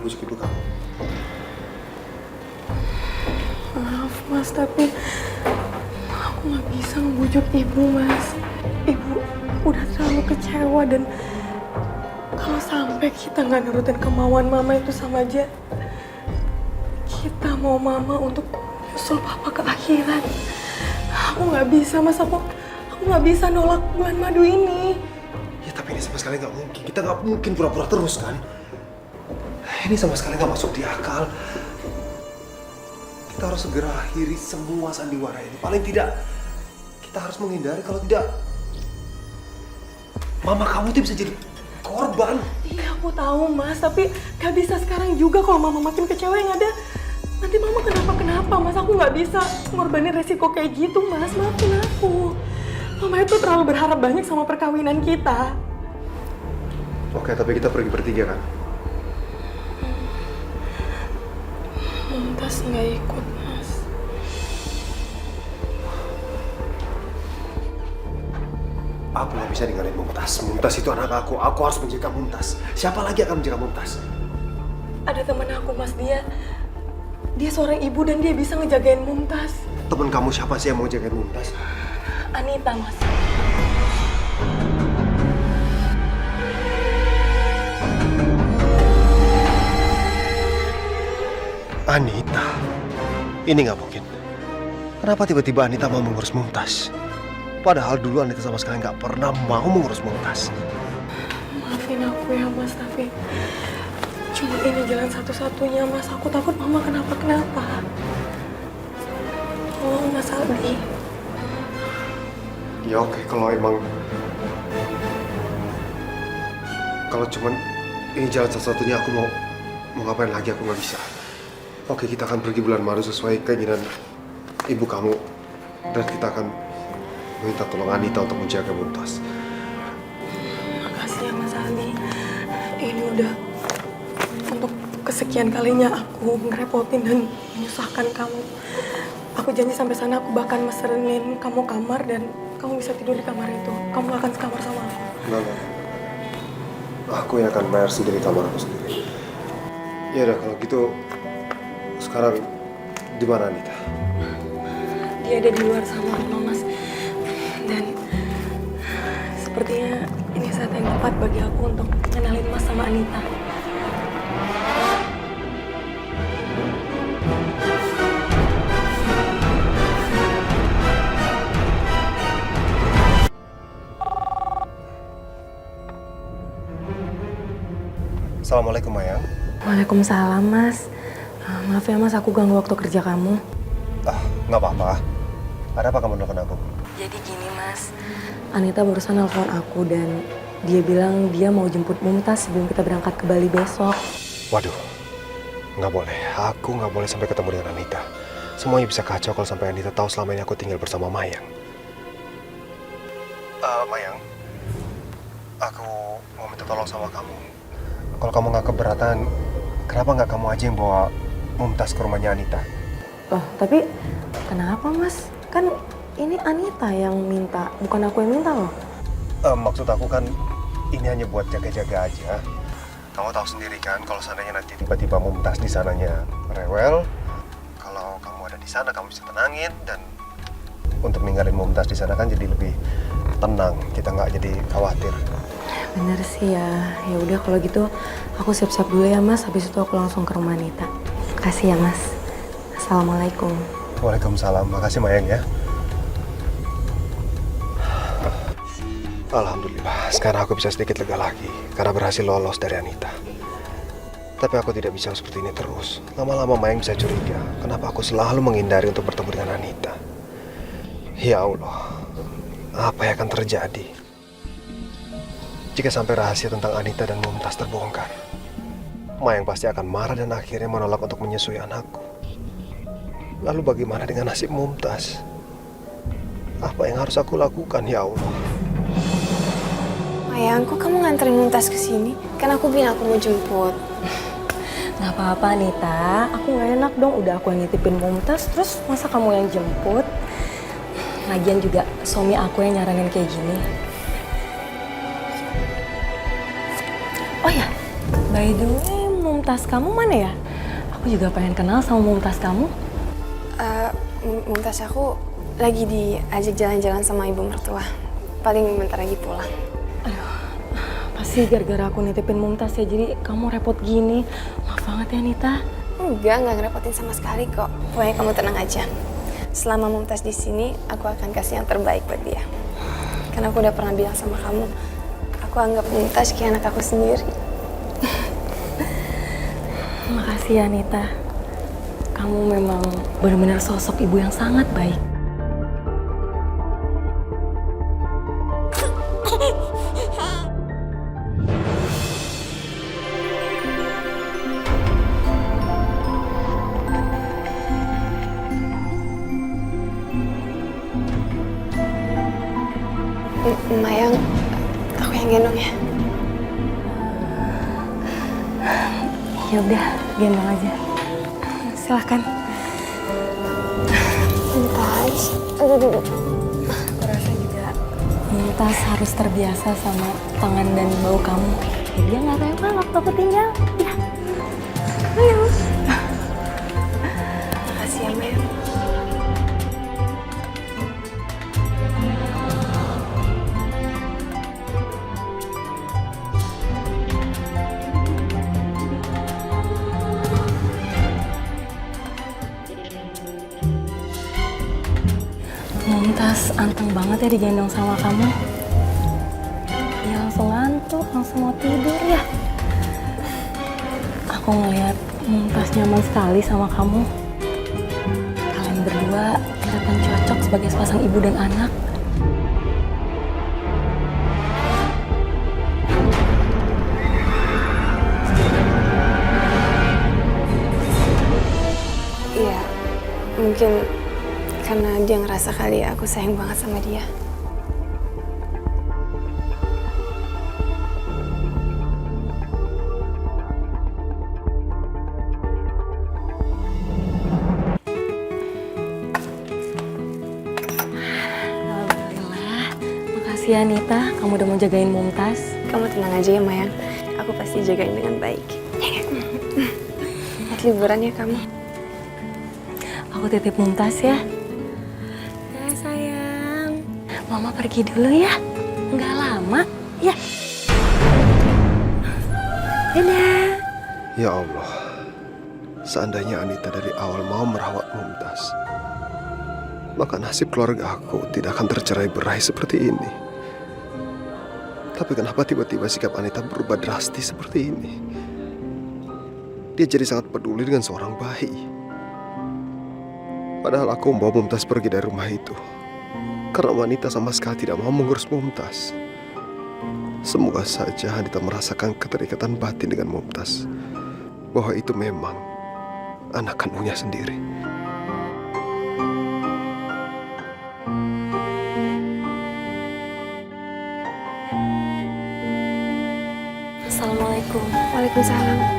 ngebujuk ibu kamu. Maaf Mas, tapi aku nggak bisa ngebujuk ibu Mas. Ibu udah terlalu kecewa dan kalau sampai kita nggak nurutin kemauan mama itu sama aja kita mau mama untuk nyusul papa ke akhirat. Aku nggak bisa Mas, aku nggak bisa nolak bulan madu ini. Ya tapi ini sama sekali nggak mungkin. Kita nggak mungkin pura-pura terus kan? Ini sama sekali nggak masuk di akal. Kita harus segera akhiri semua sandiwara ini. Paling tidak kita harus menghindari, kalau tidak mama kamu tuh bisa jadi korban. Iya aku tahu Mas, tapi gak bisa sekarang juga. Kalau mama makin kecewa yang ada nanti mama kenapa Mas. Aku nggak bisa ngorbanin resiko kayak gitu Mas, maafin aku. Mama itu terlalu berharap banyak sama perkawinan kita. Oke, tapi kita pergi bertiga kan? Mumtaz nggak ikut Mas. Aku nggak bisa ninggalin Mumtaz. Mumtaz itu anak aku. Aku harus menjaga Mumtaz. Siapa lagi akan menjaga Mumtaz? Ada temen aku Mas, dia seorang ibu dan dia bisa ngejagain Mumtaz. Temen kamu siapa sih yang mau jagain Mumtaz? Anita Mas. Anita? Ini nggak mungkin. Kenapa tiba-tiba Anita mau mengurus Mumtaz? Padahal dulu Anita sama sekali nggak pernah mau mengurus Mumtaz. Maafin aku ya Mas, tapi cuma ini jalan satu-satunya Mas. Aku takut mama kenapa-kenapa. Tolong Mas Aldi. Ya oke, kalau cuman ini jalan satu-satunya, aku mau ngapain lagi, aku nggak bisa. Oke, kita akan pergi bulan madu sesuai keinginan ibu kamu. Dan kita akan minta tolong Anita untuk menjaga Mumtaz. Makasih ya Mas Aldi. Ini udah untuk kesekian kalinya aku ngerepotin dan menyusahkan kamu. Aku janji sampai sana aku bahkan meserenin kamu kamar dan kamu bisa tidur di kamar itu. Kamu akan sekamar sama aku. Enggak. Aku yang akan bayar sendiri kamar aku sendiri. Ya udah, kalau gitu sekarang di mana Anita? Dia ada di luar sama mama Mas. Dan sepertinya ini saat yang tepat bagi aku untuk kenalin Mas sama Anita. Assalamualaikum, Mayang. Waalaikumsalam Mas. Maaf ya Mas, aku ganggu waktu kerja kamu. Nggak apa-apa. Ada apa kamu nelfon aku? Jadi gini Mas, Anita barusan nelfon aku dan dia bilang dia mau jemput Mumtaz sebelum kita berangkat ke Bali besok. Waduh, nggak boleh. Aku nggak boleh sampai ketemu dengan Anita. Semuanya bisa kacau kalau sampai Anita tahu selama ini aku tinggal bersama Mayang. Mayang, aku mau minta tolong sama kamu. Kalau kamu nggak keberatan, kenapa nggak kamu aja yang bawa Mumtaz ke rumahnya Anita? Loh, tapi kenapa Mas? Kan ini Anita yang minta, bukan aku yang minta loh. Maksud aku kan ini hanya buat jaga-jaga aja. Kamu tahu sendiri kan kalau seandainya nanti tiba-tiba Mumtaz di sananya rewel, kalau kamu ada di sana kamu bisa tenangin, dan untuk ninggalin Mumtaz di sana kan jadi lebih tenang. Kita nggak jadi khawatir. Bener sih ya. Ya udah kalau gitu aku siap-siap dulu ya Mas. Habis itu aku langsung ke rumah Anita. Makasih ya Mas. Assalamualaikum. Waalaikumsalam. Makasih Mayang ya. Alhamdulillah, sekarang aku bisa sedikit lega lagi karena berhasil lolos dari Anita. Tapi aku tidak bisa seperti ini terus. Lama-lama Mayang bisa curiga kenapa aku selalu menghindari untuk bertemu dengan Anita. Ya Allah, apa yang akan terjadi jika sampai rahasia tentang Anita dan Mumtaz terbongkar? Mayang pasti akan marah dan akhirnya menolak untuk menyusui anakku. Lalu bagaimana dengan nasib Mumtaz? Apa yang harus aku lakukan, ya Allah? Mayang, kok kamu nganterin Mumtaz ke sini? Kan aku bilang aku mau jemput. Gak apa-apa Anita, aku gak enak dong udah aku yang nitipin Mumtaz, terus masa kamu yang jemput? Lagian juga suami aku yang nyaranin kayak gini. Oh ya, by the way Mumtaz kamu mana ya? Aku juga pengen kenal sama Mumtaz kamu. Mumtaz aku lagi diajak jalan-jalan sama ibu mertua. Paling bentar lagi pulang. Pasti gara-gara aku nitipin Mumtaz ya, jadi kamu repot gini. Maaf banget ya Nita. Enggak ngerepotin sama sekali kok. Pokoknya kamu tenang aja. Selama Mumtaz di sini, aku akan kasih yang terbaik buat dia. Karena aku udah pernah bilang sama kamu, aku anggap Mumtaz kayak anak aku sendiri. Makasih ya Nita. Kamu memang benar-benar sosok ibu yang sangat baik. Mayang, aku yang gendong ya. Ya udah, gendong aja. Silahkan. Mumtaz, aduh. Aku rasa juga Mumtaz harus terbiasa sama tangan dan bau kamu. Ya, dia nggak rewel waktu aku tinggal. Ya. Ayo. Makasih ya Mayang. Mumtaz anteng banget ya digendong sama kamu. Dia langsung ngantuk, langsung mau tidur ya. Aku ngeliat Mumtaz nyaman sekali sama kamu. Kalian berdua kelihatan cocok sebagai sepasang ibu dan anak. Iya, mungkin karena dia ngerasa kali aku sayang banget sama dia. Alhamdulillah. Makasih ya Nita, kamu udah mau jagain Mumtaz. Kamu tenang aja ya Mayang, aku pasti jagain dengan baik. Selamat liburan ya kamu. Aku titip Mumtaz ya. Ya sayang. Mama pergi dulu ya. Nggak lama. Ya. Dadah. Ya Allah, seandainya Anita dari awal mau merawat Mumtaz, maka nasib keluarga aku tidak akan tercerai berai seperti ini. Tapi kenapa tiba-tiba sikap Anita berubah drastis seperti ini? Dia jadi sangat peduli dengan seorang bayi. Padahal aku membawa Mumtaz pergi dari rumah itu karena wanita sama sekali tidak mau mengurus Mumtaz. Semoga saja Anita merasakan keterikatan batin dengan Mumtaz, bahwa itu memang anak kandungnya sendiri. Assalamualaikum. Waalaikumsalam.